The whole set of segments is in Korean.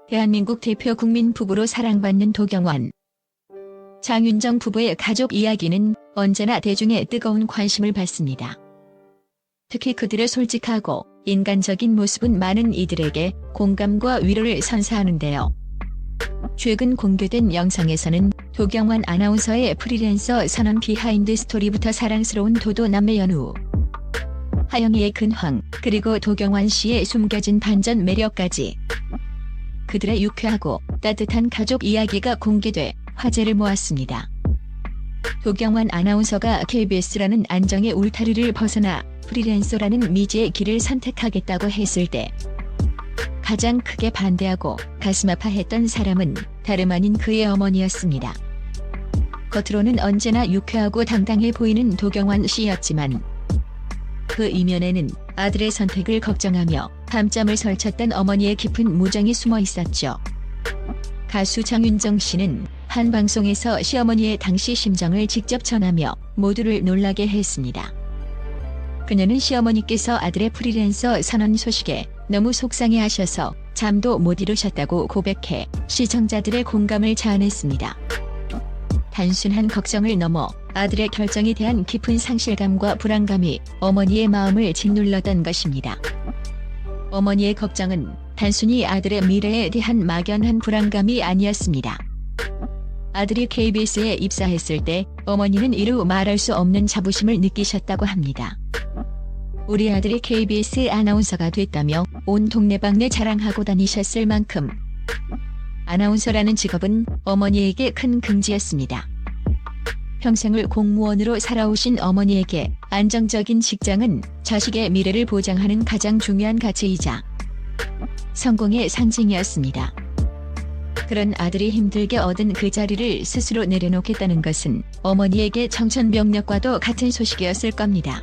대한민국 대표 국민 부부로 사랑받는 도경완, 장윤정 부부의 가족 이야기는 언제나 대중의 뜨거운 관심을 받습니다. 특히 그들의 솔직하고 인간적인 모습은 많은 이들에게 공감과 위로를 선사하는데요. 최근 공개된 영상에서는 도경완 아나운서의 프리랜서 선언 비하인드 스토리부터 사랑스러운 도도 남매 연우, 하영이의 근황, 그리고 도경완 씨의 숨겨진 반전 매력까지 그들의 유쾌하고 따뜻한 가족 이야기가 공개돼 화제를 모았습니다. 도경완 아나운서가 KBS라는 안정의 울타리를 벗어나 프리랜서라는 미지의 길을 선택하겠다고 했을 때 가장 크게 반대하고 가슴 아파했던 사람은 다름 아닌 그의 어머니였습니다. 겉으로는 언제나 유쾌하고 당당해 보이는 도경완 씨였지만 그 이면에는 아들의 선택을 걱정하며 밤잠을 설쳤던 어머니의 깊은 무정이 숨어 있었죠. 가수 장윤정 씨는 한 방송에서 시어머니의 당시 심정을 직접 전하며 모두를 놀라게 했습니다. 그녀는 시어머니께서 아들의 프리랜서 선언 소식에 너무 속상해하셔서 잠도 못 이루셨다고 고백해 시청자들의 공감을 자아냈습니다. 단순한 걱정을 넘어 아들의 결정에 대한 깊은 상실감과 불안감이 어머니의 마음을 짓눌렀던 것입니다. 어머니의 걱정은 단순히 아들의 미래에 대한 막연한 불안감이 아니었습니다. 아들이 KBS에 입사했을 때 어머니는 이루 말할 수 없는 자부심을 느끼셨다고 합니다. 우리 아들이 KBS 아나운서가 됐다며 온 동네방네 자랑하고 다니셨을 만큼 아나운서라는 직업은 어머니에게 큰 긍지였습니다. 평생을 공무원으로 살아오신 어머니에게 안정적인 직장은 자식의 미래를 보장하는 가장 중요한 가치이자 성공의 상징이었습니다. 그런 아들이 힘들게 얻은 그 자리를 스스로 내려놓겠다는 것은 어머니에게 청천벽력과도 같은 소식이었을 겁니다.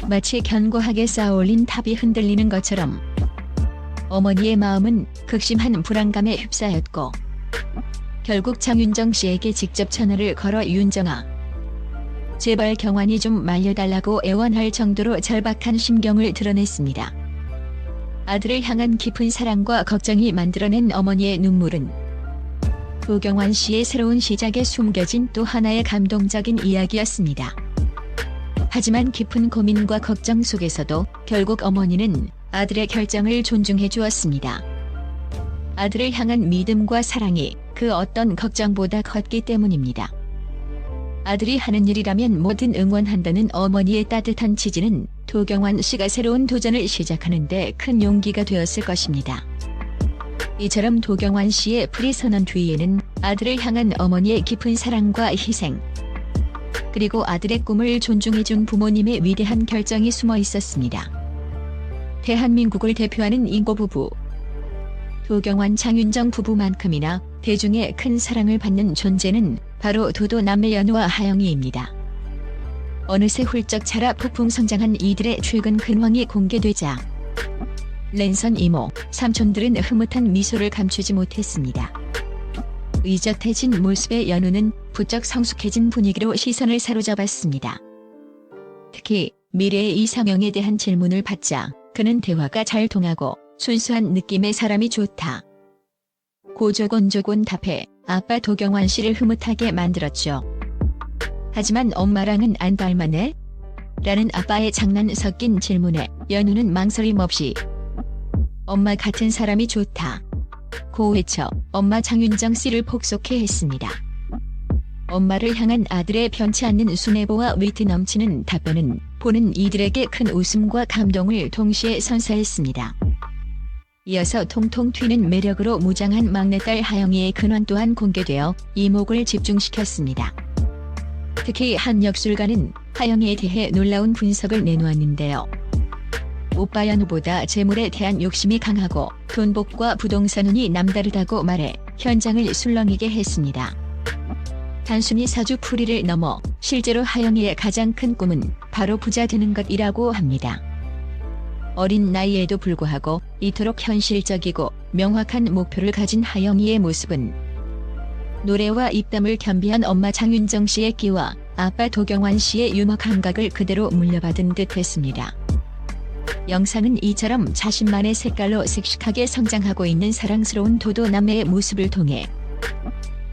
마치 견고하게 쌓아올린 탑이 흔들리는 것처럼 어머니의 마음은 극심한 불안감에 휩싸였고 결국 장윤정 씨에게 직접 전화를 걸어 윤정아, 제발 경완이 좀 말려달라고 애원할 정도로 절박한 심경을 드러냈습니다. 아들을 향한 깊은 사랑과 걱정이 만들어낸 어머니의 눈물은 도경완 씨의 새로운 시작에 숨겨진 또 하나의 감동적인 이야기였습니다. 하지만 깊은 고민과 걱정 속에서도 결국 어머니는 아들의 결정을 존중해 주었습니다. 아들을 향한 믿음과 사랑이 그 어떤 걱정보다 컸기 때문입니다. 아들이 하는 일이라면 뭐든 응원한다는 어머니의 따뜻한 지지는 도경완 씨가 새로운 도전을 시작하는데 큰 용기가 되었을 것입니다. 이처럼 도경완 씨의 프리 선언 뒤에는 아들을 향한 어머니의 깊은 사랑과 희생, 그리고 아들의 꿈을 존중해준 부모님의 위대한 결정이 숨어 있었습니다. 대한민국을 대표하는 인고 부부, 도경완 장윤정 부부만큼이나 대중의 큰 사랑을 받는 존재는 바로 도도 남매 연우와 하영이입니다. 어느새 훌쩍 자라 폭풍 성장한 이들의 최근 근황이 공개되자 랜선 이모, 삼촌들은 흐뭇한 미소를 감추지 못했습니다. 의젓해진 모습의 연우는 부쩍 성숙해진 분위기로 시선을 사로잡았습니다. 특히 미래의 이상형에 대한 질문을 받자 그는 대화가 잘 통하고 순수한 느낌의 사람이 좋다 고조곤조곤 답해 아빠 도경완 씨를 흐뭇하게 만들었죠. 하지만 엄마랑은 안 닮았네? 라는 아빠의 장난 섞인 질문에 연우는 망설임 없이 엄마 같은 사람이 좋다 고 외쳐 엄마 장윤정 씨를 폭소케 했습니다. 엄마를 향한 아들의 변치 않는 순애보와 위트 넘치는 답변은 보는 이들에게 큰 웃음과 감동을 동시에 선사했습니다. 이어서 통통 튀는 매력으로 무장한 막내딸 하영이의 근황 또한 공개되어 이목을 집중시켰습니다. 특히 한 역술가는 하영이에 대해 놀라운 분석을 내놓았는데요. 오빠 연우보다 재물에 대한 욕심이 강하고 돈복과 부동산 운이 남다르다고 말해 현장을 술렁이게 했습니다. 단순히 사주풀이를 넘어 실제로 하영이의 가장 큰 꿈은 바로 부자 되는 것이라고 합니다. 어린 나이에도 불구하고 이토록 현실적이고 명확한 목표를 가진 하영이의 모습은 노래와 입담을 겸비한 엄마 장윤정 씨의 끼와 아빠 도경완 씨의 유머 감각을 그대로 물려받은 듯했습니다. 영상은 이처럼 자신만의 색깔로 씩씩하게 성장하고 있는 사랑스러운 도도남매의 모습을 통해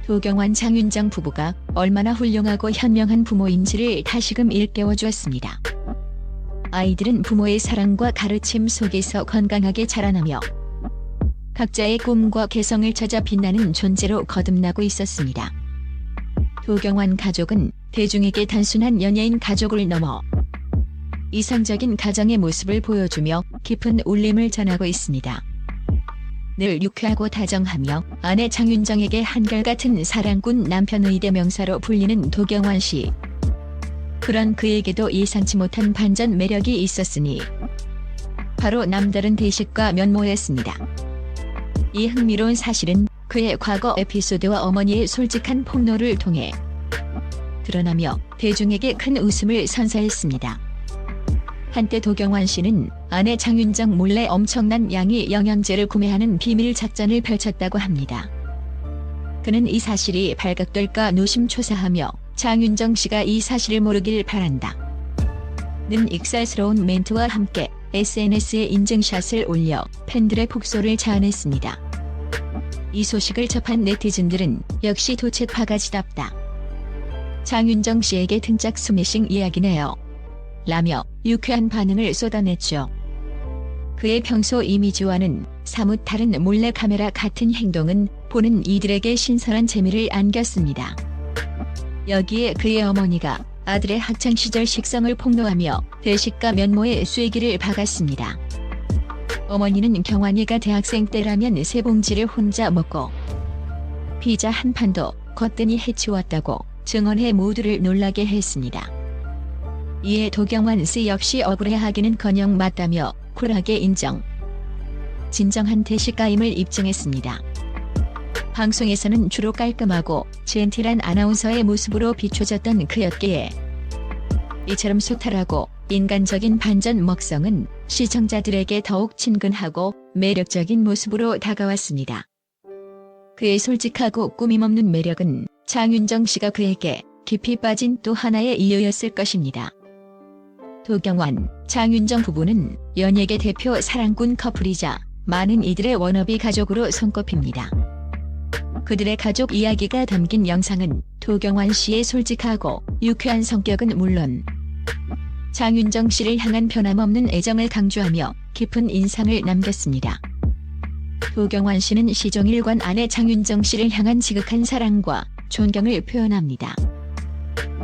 도경완 장윤정 부부가 얼마나 훌륭하고 현명한 부모인지를 다시금 일깨워 주었습니다. 아이들은 부모의 사랑과 가르침 속에서 건강하게 자라나며 각자의 꿈과 개성을 찾아 빛나는 존재로 거듭나고 있었습니다. 도경완 가족은 대중에게 단순한 연예인 가족을 넘어 이상적인 가정의 모습을 보여주며 깊은 울림을 전하고 있습니다. 늘 유쾌하고 다정하며 아내 장윤정에게 한결같은 사랑꾼 남편의 대명사로 불리는 도경완 씨. 그런 그에게도 예상치 못한 반전 매력이 있었으니 바로 남다른 대식과 면모였습니다. 이 흥미로운 사실은 그의 과거 에피소드와 어머니의 솔직한 폭로를 통해 드러나며 대중에게 큰 웃음을 선사했습니다. 한때 도경완 씨는 아내 장윤정 몰래 엄청난 양의 영양제를 구매하는 비밀 작전을 펼쳤다고 합니다. 그는 이 사실이 발각될까 노심초사하며 장윤정 씨가 이 사실을 모르길 바란다 는 익살스러운 멘트와 함께 SNS에 인증샷을 올려 팬들의 폭소를 자아냈습니다. 이 소식을 접한 네티즌들은 역시 도쳇바가지답다. 장윤정 씨에게 등짝 스매싱 이야기네요. 라며 유쾌한 반응을 쏟아냈죠. 그의 평소 이미지와는 사뭇 다른 몰래카메라 같은 행동은 보는 이들에게 신선한 재미를 안겼습니다. 여기에 그의 어머니가 아들의 학창시절 식성을 폭로하며 대식가 면모에 쐐기를 박았습니다. 어머니는 경완이가 대학생 때라면 세 봉지를 혼자 먹고 피자 한 판도 거뜬히 해치웠다고 증언해 모두를 놀라게 했습니다. 이에 도경완 씨 역시 억울해하기는커녕 맞다며 쿨하게 인정. 진정한 대식가임을 입증했습니다. 방송에서는 주로 깔끔하고 젠틀한 아나운서의 모습으로 비춰졌던 그였기에 이처럼 소탈하고 인간적인 반전 먹성은 시청자들에게 더욱 친근하고 매력적인 모습으로 다가왔습니다. 그의 솔직하고 꾸밈없는 매력은 장윤정 씨가 그에게 깊이 빠진 또 하나의 이유였을 것입니다. 도경완, 장윤정 부부는 연예계 대표 사랑꾼 커플이자 많은 이들의 워너비 가족으로 손꼽힙니다. 그들의 가족 이야기가 담긴 영상은 도경완 씨의 솔직하고 유쾌한 성격은 물론 장윤정 씨를 향한 변함없는 애정을 강조하며 깊은 인상을 남겼습니다. 도경완 씨는 시종일관 아내 장윤정 씨를 향한 지극한 사랑과 존경을 표현합니다.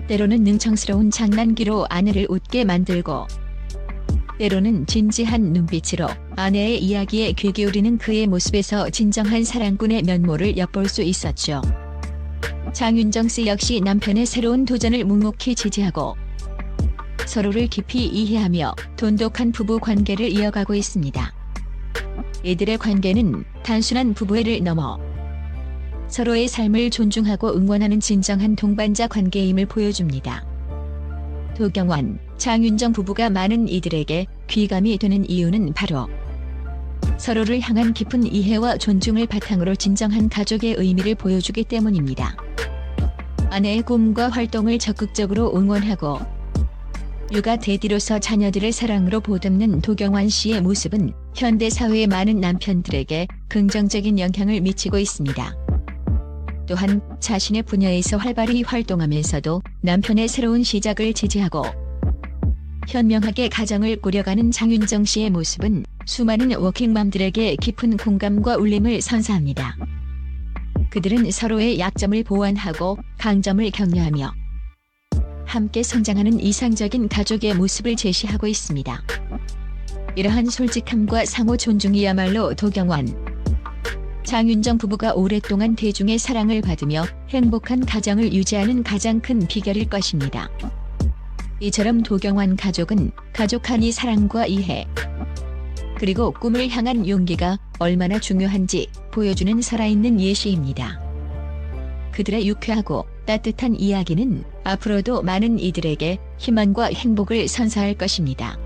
때로는 능청스러운 장난기로 아내를 웃게 만들고 때로는 진지한 눈빛으로 아내의 이야기에 귀 기울이는 그의 모습에서 진정한 사랑꾼의 면모를 엿볼 수 있었죠. 장윤정 씨 역시 남편의 새로운 도전을 묵묵히 지지하고 서로를 깊이 이해하며 돈독한 부부 관계를 이어가고 있습니다. 이들의 관계는 단순한 부부애를 넘어 서로의 삶을 존중하고 응원하는 진정한 동반자 관계임을 보여줍니다. 도경완, 장윤정 부부가 많은 이들에게 귀감이 되는 이유는 바로 서로를 향한 깊은 이해와 존중을 바탕으로 진정한 가족의 의미를 보여주기 때문입니다. 아내의 꿈과 활동을 적극적으로 응원하고 육아 대디로서 자녀들의 사랑으로 보듬는 도경완 씨의 모습은 현대 사회의 많은 남편들에게 긍정적인 영향을 미치고 있습니다. 또한 자신의 분야에서 활발히 활동하면서도 남편의 새로운 시작을 지지하고 현명하게 가정을 꾸려가는 장윤정 씨의 모습은 수많은 워킹맘들에게 깊은 공감과 울림을 선사합니다. 그들은 서로의 약점을 보완하고 강점을 격려하며 함께 성장하는 이상적인 가족의 모습을 제시하고 있습니다. 이러한 솔직함과 상호 존중이야말로 도경완, 장윤정 부부가 오랫동안 대중의 사랑을 받으며 행복한 가정을 유지하는 가장 큰 비결일 것입니다. 이처럼 도경완 가족은 가족 간의 사랑과 이해, 그리고 꿈을 향한 용기가 얼마나 중요한지 보여주는 살아있는 예시입니다. 그들의 유쾌하고 따뜻한 이야기는 앞으로도 많은 이들에게 희망과 행복을 선사할 것입니다.